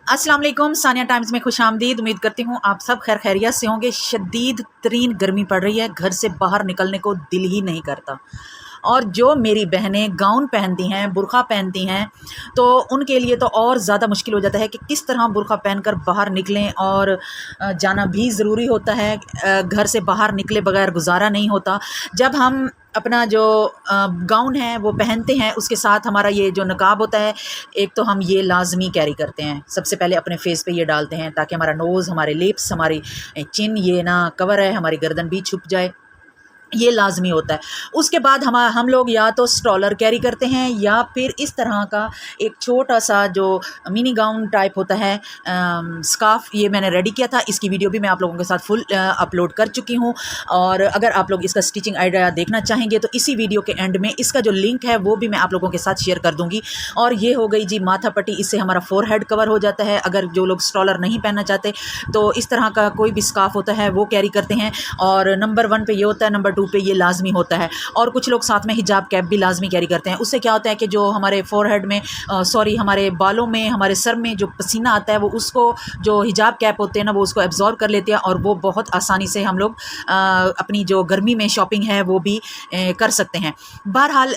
अस्सलाम वालेकुम, सानिया टाइम्स में खुशामदीद। उम्मीद करती हूँ आप सब खैर खैरियत से होंगे। शदीद तरीन गर्मी पड़ रही है, घर से बाहर निकलने को दिल ही नहीं करता। और जो मेरी बहनें गाउन पहनती हैं, बुर्का पहनती हैं, तो उनके लिए तो और ज़्यादा मुश्किल हो जाता है कि किस तरह बुर्का पहनकर बाहर निकलें। और जाना भी ज़रूरी होता है, घर से बाहर निकले बगैर गुजारा नहीं होता। जब हम अपना जो गाउन है वो पहनते हैं, उसके साथ हमारा ये जो नकाब होता है, एक तो हम ये लाजमी कैरी करते हैं। सबसे पहले अपने फेस पे ये डालते हैं ताकि हमारा नोज़, हमारे लिप्स, हमारी चिन ये ना कवर है, हमारी गर्दन भी छुप जाए, ये लाजमी होता है। उसके बाद हम लोग या तो स्ट्रॉलर कैरी करते हैं या फिर इस तरह का एक छोटा सा जो मिनी गाउन टाइप होता है, स्कार्फ, ये मैंने रेडी किया था। इसकी वीडियो भी मैं आप लोगों के साथ फुल अपलोड कर चुकी हूँ। और अगर आप लोग इसका स्टिचिंग आइडिया देखना चाहेंगे तो इसी वीडियो के एंड में इसका जो लिंक है वो भी मैं आप लोगों के साथ शेयर कर दूँगी। और ये हो गई जी माथा पट्टी, इससे हमारा फोरहेड कवर हो जाता है। अगर जो लोग स्ट्रॉलर नहीं पहनना चाहते तो इस तरह का कोई भी स्कार्फ होता है वो कैरी करते हैं। और नंबर 1 पे ये होता है, नंबर 2 पे ये लाजमी होता है। और कुछ लोग साथ में हिजाब कैप भी लाजमी कैरी करते हैं। उससे क्या होता है कि जो हमारे फोरहेड में हमारे बालों में, हमारे सर में जो पसीना आता है वो उसको, जो हिजाब कैप होते हैं ना, वो उसको एब्जॉर्ब कर लेते हैं और वो बहुत आसानी से हम लोग अपनी जो गर्मी में शॉपिंग है वो भी कर सकते हैं। बहरहाल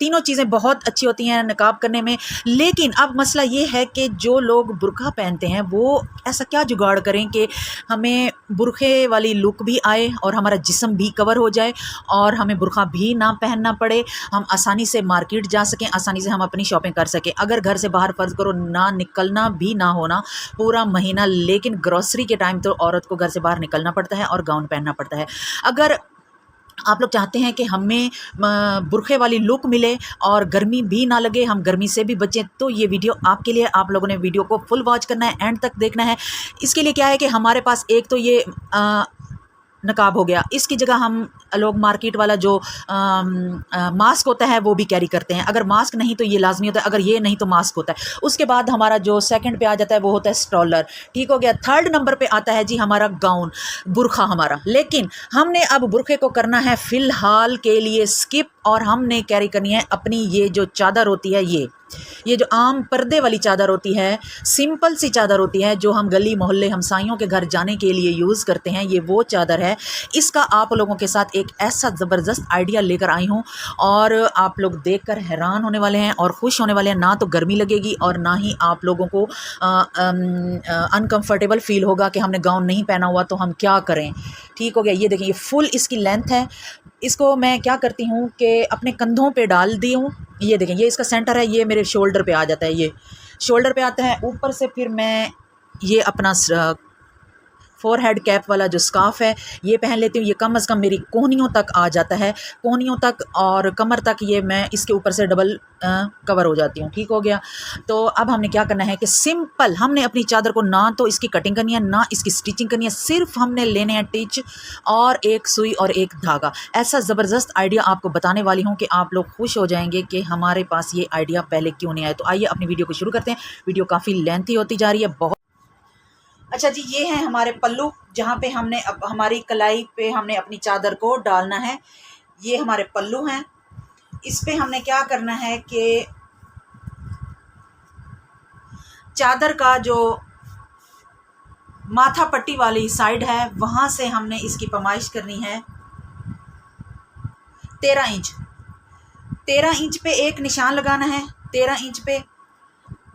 तीनों चीज़ें बहुत अच्छी होती हैं नकाब करने में। लेकिन अब मसला ये है कि जो लोग बुर्का पहनते हैं वो ऐसा क्या जुगाड़ करें कि हमें बुरखे वाली लुक भी आए और हमारा जिस्म भी कवर हो जाए और हमें बुर्का भी ना पहनना पड़े, हम आसानी से मार्केट जा सकें, आसानी से हम अपनी शॉपिंग कर सकें। अगर घर से बाहर फ़र्ज़ करो ना निकलना भी ना होना पूरा महीना, लेकिन ग्रॉसरी के टाइम तो औरत को घर से बाहर निकलना पड़ता है और गाउन पहनना पड़ता है। अगर आप लोग चाहते हैं कि हमें बुरखे वाली लुक मिले और गर्मी भी ना लगे, हम गर्मी से भी बचें, तो ये वीडियो आपके लिए। आप लोगों ने वीडियो को फुल वॉच करना है, एंड तक देखना है। इसके लिए क्या है कि हमारे पास एक तो ये नकाब हो गया, इसकी जगह हम लोग मार्केट वाला जो मास्क होता है वो भी कैरी करते हैं। अगर मास्क नहीं तो ये लाजमी होता है, अगर ये नहीं तो मास्क होता है। उसके बाद हमारा जो सेकंड पे आ जाता है वो होता है स्ट्रॉलर। ठीक हो गया। थर्ड नंबर पे आता है जी हमारा गाउन, बुर्खा हमारा। लेकिन हमने अब बुरखे को करना है फ़िलहाल के लिए स्किप, और हमने कैरी करनी है अपनी ये जो चादर होती है, ये जो आम पर्दे वाली चादर होती है, सिंपल सी चादर होती है जो हम गली मोहल्ले हमसाइयों के घर जाने के लिए यूज़ करते हैं, ये वो चादर है। इसका आप लोगों के साथ एक ऐसा ज़बरदस्त आइडिया लेकर आई हूँ और आप लोग देखकर हैरान होने वाले हैं और ख़ुश होने वाले हैं। ना तो गर्मी लगेगी और ना ही आप लोगों को अनकम्फर्टेबल फ़ील होगा कि हमने गाउन नहीं पहना हुआ तो हम क्या करें। ठीक हो गया। ये देखें, ये फुल इसकी लेंथ है। इसको मैं क्या करती हूँ कि अपने कंधों पे डाल दी हूँ। ये देखें, ये इसका सेंटर है, ये मेरे शोल्डर पे आ जाता है, ये शोल्डर पे आता है। ऊपर से फिर मैं ये अपना फोरहेड कैप वाला जो स्कार्फ है ये पहन लेती हूँ। ये कम से कम मेरी कोहनियों तक आ जाता है, कोहनियों तक और कमर तक, ये मैं इसके ऊपर से डबल कवर हो जाती हूँ। ठीक हो गया। तो अब हमने क्या करना है कि सिंपल हमने अपनी चादर को ना तो इसकी कटिंग करनी है ना इसकी स्टिचिंग करनी है, सिर्फ हमने लेने हैं टिच और एक सुई और एक धागा। ऐसा ज़बरदस्त आइडिया आपको बताने वाली हूँ कि आप लोग खुश हो जाएंगे कि हमारे पास ये आइडिया पहले क्यों नहीं आया। तो आइए अपनी वीडियो को शुरू करते हैं। वीडियो काफ़ी लेंथी होती जा रही है, बहुत। अच्छा जी, ये हैं हमारे पल्लू, जहाँ पे हमने अब हमारी कलाई पे हमने अपनी चादर को डालना है। ये हमारे पल्लू हैं। इस पे हमने क्या करना है कि चादर का जो माथा पट्टी वाली साइड है वहाँ से हमने इसकी पैमाइश करनी है 13 इंच। 13 इंच पे एक निशान लगाना है। 13 इंच पे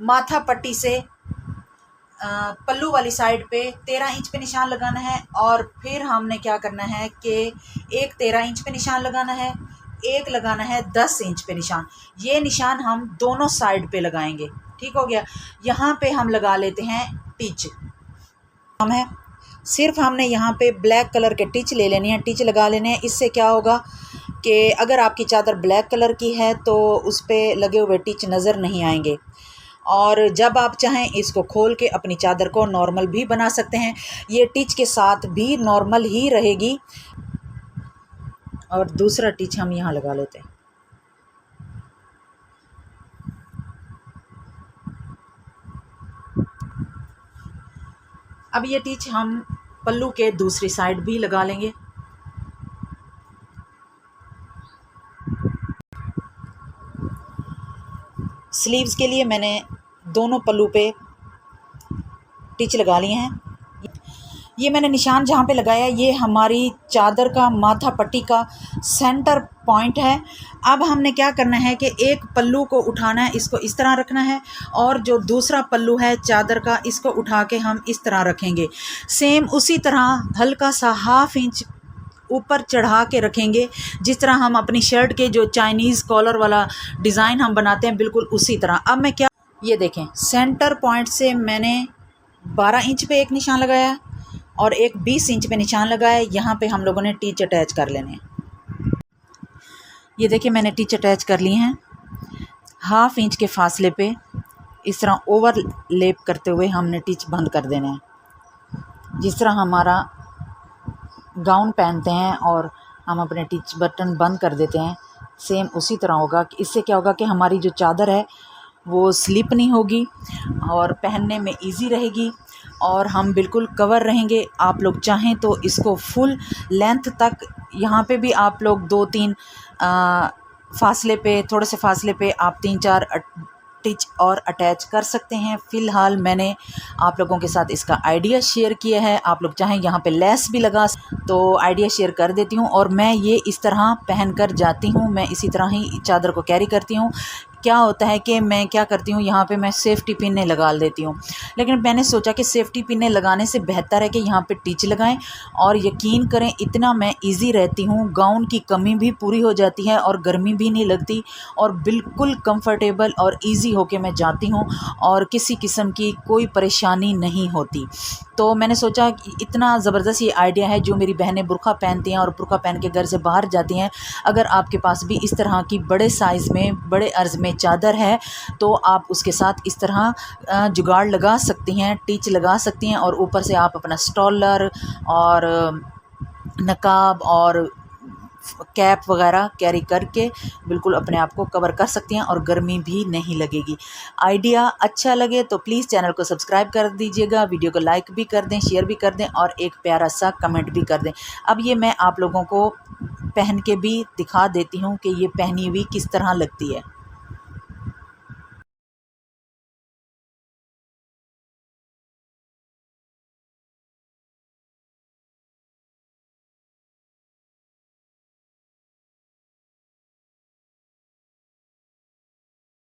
माथा पट्टी से पल्लू वाली साइड पे 13 इंच पे निशान लगाना है। और फिर हमने क्या करना है कि एक 13 इंच पे निशान लगाना है, एक लगाना है 10 इंच पे निशान। ये निशान हम दोनों साइड पे लगाएंगे। ठीक हो गया। यहाँ पे हम लगा लेते हैं टिच। हम है सिर्फ हमने यहाँ पे ब्लैक कलर के टिच ले लेने हैं, टिच लगा लेने हैं। इससे क्या होगा कि अगर आपकी चादर ब्लैक कलर की है तो उस पर लगे हुए टिच नज़र नहीं आएंगे। और जब आप चाहें इसको खोल के अपनी चादर को नॉर्मल भी बना सकते हैं, ये टिच के साथ भी नॉर्मल ही रहेगी। और दूसरा टिच हम यहाँ लगा लेते हैं। अब ये टिच हम पल्लू के दूसरी साइड भी लगा लेंगे। स्लीव्स के लिए मैंने दोनों पल्लू पे टिच लगा लिए हैं। ये मैंने निशान जहाँ पे लगाया ये हमारी चादर का माथा पट्टी का सेंटर पॉइंट है। अब हमने क्या करना है कि एक पल्लू को उठाना है, इसको इस तरह रखना है, और जो दूसरा पल्लू है चादर का इसको उठा के हम इस तरह रखेंगे। सेम उसी तरह हल्का सा 1/2 इंच ऊपर चढ़ा के रखेंगे, जिस तरह हम अपनी शर्ट के जो चाइनीज़ कॉलर वाला डिज़ाइन हम बनाते हैं बिल्कुल उसी तरह। अब मैं क्या, ये देखें सेंटर पॉइंट से मैंने 12 इंच पे एक निशान लगाया और एक 20 इंच पे निशान लगाया। यहाँ पे हम लोगों ने टीच अटैच कर लेने हैं। ये देखिए मैंने टीच अटैच कर लिए हैं। 1/2 इंच के फासले पे इस तरह ओवरलेप करते हुए हमने टीच बंद कर देना है। जिस तरह हमारा गाउन पहनते हैं और हम अपने टीच बटन बंद कर देते हैं, सेम उसी तरह होगा। इससे क्या होगा कि हमारी जो चादर है वो स्लिप नहीं होगी और पहनने में इजी रहेगी और हम बिल्कुल कवर रहेंगे। आप लोग चाहें तो इसको फुल लेंथ तक, यहाँ पे भी आप लोग 2-3 फासले पे, थोड़े से फासले पे आप 3-4 टिच और अटैच कर सकते हैं। फ़िलहाल मैंने आप लोगों के साथ इसका आइडिया शेयर किया है। आप लोग चाहें यहाँ पे लेस भी लगा तो आइडिया शेयर कर देती हूँ। और मैं ये इस तरह पहन कर जाती हूँ, मैं इसी तरह ही चादर को कैरी करती हूँ। क्या होता है कि मैं क्या करती हूँ, यहाँ पे मैं सेफ्टी पिनें लगा लेती हूँ, लेकिन मैंने सोचा कि सेफ्टी पिनें लगाने से बेहतर है कि यहाँ पे टिच लगाएं। और यकीन करें इतना मैं इजी रहती हूँ, गाउन की कमी भी पूरी हो जाती है और गर्मी भी नहीं लगती और बिल्कुल कंफर्टेबल और इजी होके मैं जाती हूँ और किसी किस्म की कोई परेशानी नहीं होती। तो मैंने सोचा कि इतना ज़बरदस्त ये आइडिया है। जो मेरी बहनें बुर्का पहनती हैं और बुर्का पहन के घर से बाहर जाती हैं, अगर आपके पास भी इस तरह की बड़े साइज़ में, बड़े अर्ज़ में चादर है तो आप उसके साथ इस तरह जुगाड़ लगा सकती हैं, टीच लगा सकती हैं और ऊपर से आप अपना स्टॉलर और नकाब और कैप वगैरह कैरी करके बिल्कुल अपने आप को कवर कर सकती हैं और गर्मी भी नहीं लगेगी। आइडिया अच्छा लगे तो प्लीज़ चैनल को सब्सक्राइब कर दीजिएगा, वीडियो को लाइक भी कर दें, शेयर भी कर दें और एक प्यारा सा कमेंट भी कर दें। अब ये मैं आप लोगों को पहन के भी दिखा देती हूँ कि ये पहनी हुई किस तरह लगती है।